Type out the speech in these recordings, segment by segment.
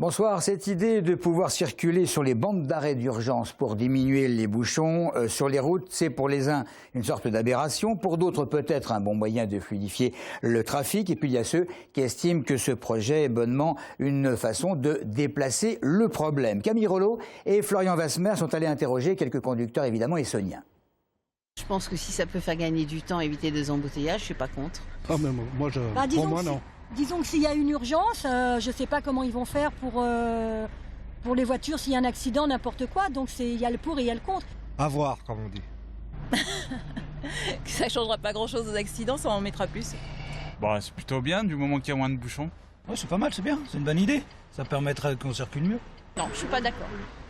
Bonsoir. Cette idée de pouvoir circuler sur les bandes d'arrêt d'urgence pour diminuer les bouchons sur les routes, c'est pour les uns une sorte d'aberration, pour d'autres peut-être un bon moyen de fluidifier le trafic. Et puis il y a ceux qui estiment que ce projet est bonnement une façon de déplacer le problème. Camille Rollo et Florian Vasmer sont allés interroger quelques conducteurs évidemment essonniens. Je pense que si ça peut faire gagner du temps, éviter des embouteillages, je suis pas contre. Ah mais moi, pour moi non. Disons que s'il y a une urgence, je ne sais pas comment ils vont faire pour les voitures, s'il y a un accident, n'importe quoi. Donc il y a le pour et il y a le contre. À voir, comme on dit. Ça ne changera pas grand-chose aux accidents, ça en mettra plus. Bon, c'est plutôt bien, du moment qu'il y a moins de bouchons. Ouais, c'est pas mal, c'est bien, c'est une bonne idée. Ça permettra qu'on circule mieux. Non, je suis pas d'accord.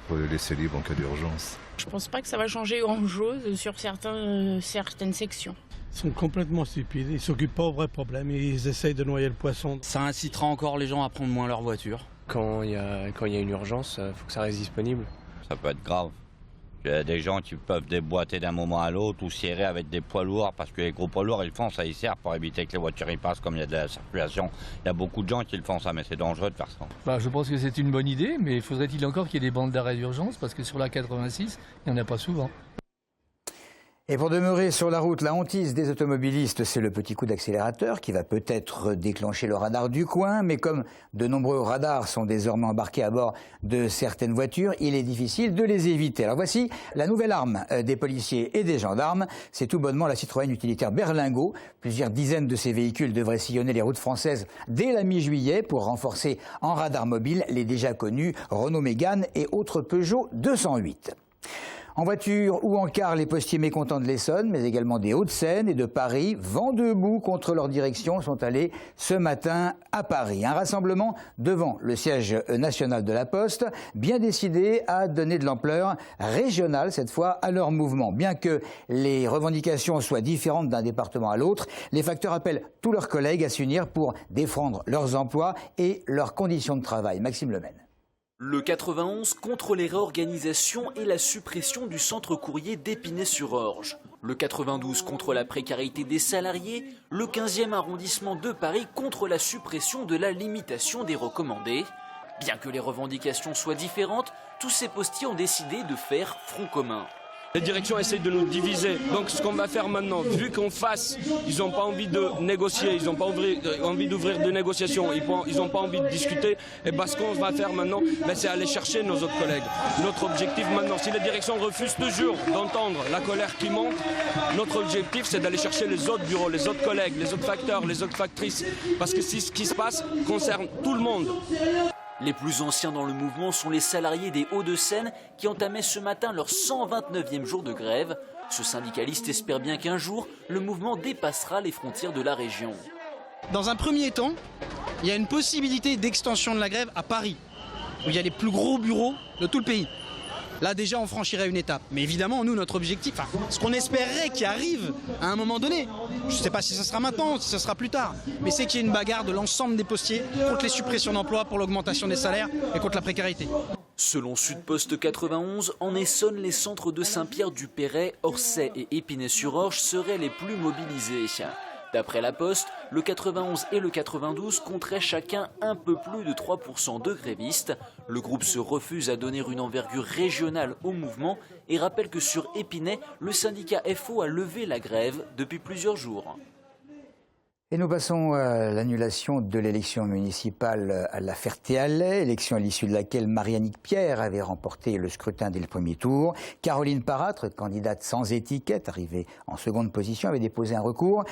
Faut les laisser libres en cas d'urgence. Je pense pas que ça va changer grand-chose sur certaines sections. Ils sont complètement stupides, ils s'occupent pas aux vrais problèmes, ils essayent de noyer le poisson. Ça incitera encore les gens à prendre moins leur voiture. Quand il y a une urgence, il faut que ça reste disponible. Ça peut être grave. Il y a des gens qui peuvent déboîter d'un moment à l'autre ou serrer avec des poids lourds, parce que les gros poids lourds, ils font ça, ils servent pour éviter que les voitures y passent comme il y a de la circulation. Il y a beaucoup de gens qui le font ça, mais c'est dangereux de faire ça. Je pense que c'est une bonne idée, mais faudrait-il encore qu'il y ait des bandes d'arrêt d'urgence, parce que sur la 86, il n'y en a pas souvent. Et pour demeurer sur la route, la hantise des automobilistes, c'est le petit coup d'accélérateur qui va peut-être déclencher le radar du coin. Mais comme de nombreux radars sont désormais embarqués à bord de certaines voitures, il est difficile de les éviter. Alors voici la nouvelle arme des policiers et des gendarmes. C'est tout bonnement la Citroën utilitaire Berlingot. Plusieurs dizaines de ces véhicules devraient sillonner les routes françaises dès la mi-juillet pour renforcer en radar mobile les déjà connus Renault Mégane et autres Peugeot 208. En voiture ou en car, les postiers mécontents de l'Essonne, mais également des Hauts-de-Seine et de Paris, vent debout contre leur direction, sont allés ce matin à Paris. Un rassemblement devant le siège national de la Poste, bien décidé à donner de l'ampleur régionale, cette fois, à leur mouvement. Bien que les revendications soient différentes d'un département à l'autre, les facteurs appellent tous leurs collègues à s'unir pour défendre leurs emplois et leurs conditions de travail. Maxime Lemaine. Le 91 contre les réorganisations et la suppression du centre courrier d'Épinay-sur-Orge. Le 92 contre la précarité des salariés. Le 15e arrondissement de Paris contre la suppression de la limitation des recommandés. Bien que les revendications soient différentes, tous ces postiers ont décidé de faire front commun. Les directions essayent de nous diviser. Donc ce qu'on va faire maintenant, vu qu'en face, ils n'ont pas envie de négocier, ils n'ont pas envie d'ouvrir de négociations, ils n'ont pas envie de discuter, et ce qu'on va faire maintenant, c'est aller chercher nos autres collègues. Notre objectif maintenant, si les directions refusent toujours d'entendre la colère qui monte, notre objectif c'est d'aller chercher les autres bureaux, les autres collègues, les autres facteurs, les autres factrices. Parce que ce qui se passe concerne tout le monde. Les plus anciens dans le mouvement sont les salariés des Hauts-de-Seine qui entamaient ce matin leur 129e jour de grève. Ce syndicaliste espère bien qu'un jour, le mouvement dépassera les frontières de la région. Dans un premier temps, il y a une possibilité d'extension de la grève à Paris, où il y a les plus gros bureaux de tout le pays. Là déjà on franchirait une étape. Mais évidemment nous notre objectif, ce qu'on espérerait qui arrive à un moment donné, je ne sais pas si ce sera maintenant, si ce sera plus tard, mais c'est qu'il y ait une bagarre de l'ensemble des postiers contre les suppressions d'emplois, pour l'augmentation des salaires et contre la précarité. Selon Sud-Post 91, en Essonne, les centres de Saint-Pierre-du-Perret, Orsay et Épinay-sur-Orge seraient les plus mobilisés. D'après la Poste, le 91 et le 92 compteraient chacun un peu plus de 3% de grévistes. Le groupe se refuse à donner une envergure régionale au mouvement et rappelle que sur Épinay, le syndicat FO a levé la grève depuis plusieurs jours. Et nous passons à l'annulation de l'élection municipale à La Ferté-Alais, élection à l'issue de laquelle Marie-Annick Pierre avait remporté le scrutin dès le premier tour. Caroline Paratre, candidate sans étiquette, arrivée en seconde position, avait déposé un recours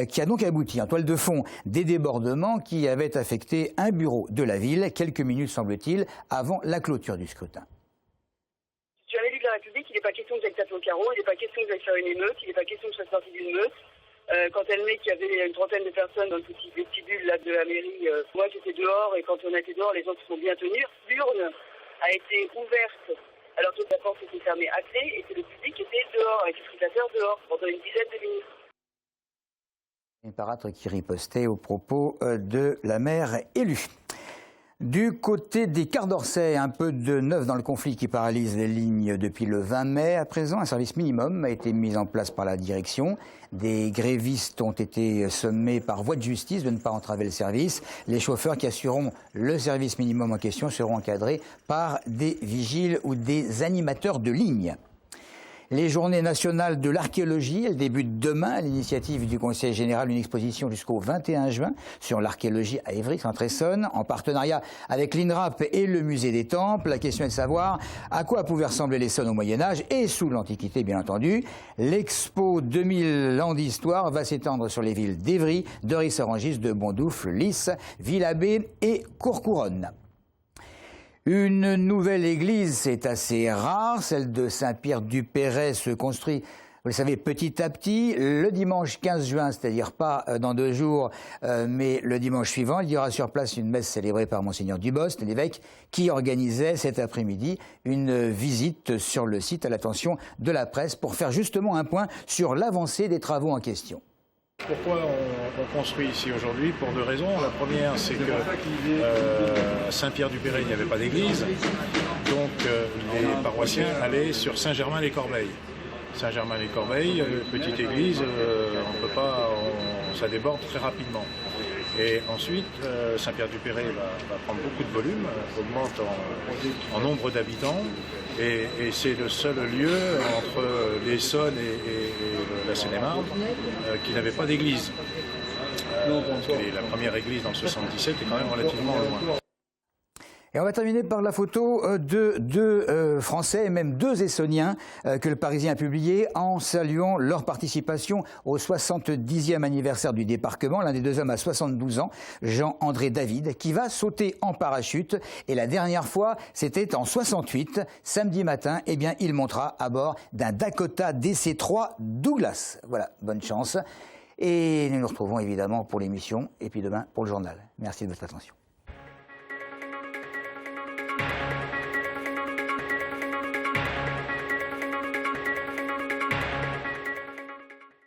qui a donc abouti en toile de fond des débordements qui avaient affecté un bureau de la ville, quelques minutes semble-t-il, avant la clôture du scrutin. Sur l'élu de la République, il n'est pas question que j'aille taper au carreau, il n'est pas question que j'aille faire une émeute, il n'est pas question que je sois sortie d'une meute. Quand elle met qu'il y avait une trentaine de personnes dans le petit vestibule là, de la mairie, moi j'étais dehors et quand on a été dehors, les gens se sont bien tenus. L'urne a été ouverte alors que la porte était fermée à clé et que le public était dehors, avec les scrutateurs dehors pendant une dizaine de minutes. Une Paratre qui ripostait aux propos de la maire élue. Du côté des Quarts d'Orsay, un peu de neuf dans le conflit qui paralyse les lignes depuis le 20 mai. À présent, un service minimum a été mis en place par la direction. Des grévistes ont été sommés par voie de justice de ne pas entraver le service. Les chauffeurs qui assureront le service minimum en question seront encadrés par des vigiles ou des animateurs de ligne. Les journées nationales de l'archéologie, elles débutent demain à l'initiative du Conseil général, une exposition jusqu'au 21 juin sur l'archéologie à Évry, Saint-Essonne, en partenariat avec l'INRAP et le Musée des Temples. La question est de savoir à quoi pouvaient ressembler l'Essonne au Moyen-Âge et sous l'Antiquité, bien entendu. L'expo 2000 ans d'histoire va s'étendre sur les villes d'Évry, de Ris-Orangis, de Bondoufle, Lys, Villabé et Courcouronnes. Une nouvelle église, c'est assez rare. Celle de Saint-Pierre-du-Perret se construit, vous le savez, petit à petit. Le dimanche 15 juin, c'est-à-dire pas dans 2 jours, mais le dimanche suivant, il y aura sur place une messe célébrée par Monseigneur Dubost, l'évêque, qui organisait cet après-midi une visite sur le site à l'attention de la presse pour faire justement un point sur l'avancée des travaux en question. Pourquoi on construit ici aujourd'hui? Pour 2 raisons. La première, c'est que à Saint-Pierre-du-Perret, il n'y avait pas d'église. Donc les paroissiens allaient sur Saint-Germain-les-Corbeilles. Saint-Germain-les-Corbeilles, petite église, on peut pas, ça déborde très rapidement. Et ensuite, Saint-Pierre-du-Perret va prendre beaucoup de volume, augmente en nombre d'habitants. Et c'est le seul lieu entre l'Essonne et la Seine-et-Marne qui n'avait pas d'église. La première église dans le 77 est quand même relativement loin. Et on va terminer par la photo de 2 Français et même 2 Essonniens que le Parisien a publié en saluant leur participation au 70e anniversaire du débarquement. L'un des 2 hommes a 72 ans, Jean-André David, qui va sauter en parachute. Et la dernière fois, c'était en 68, samedi matin. Eh bien, il montera à bord d'un Dakota DC-3 Douglas. Voilà, bonne chance. Et nous nous retrouvons évidemment pour l'émission et puis demain pour le journal. Merci de votre attention.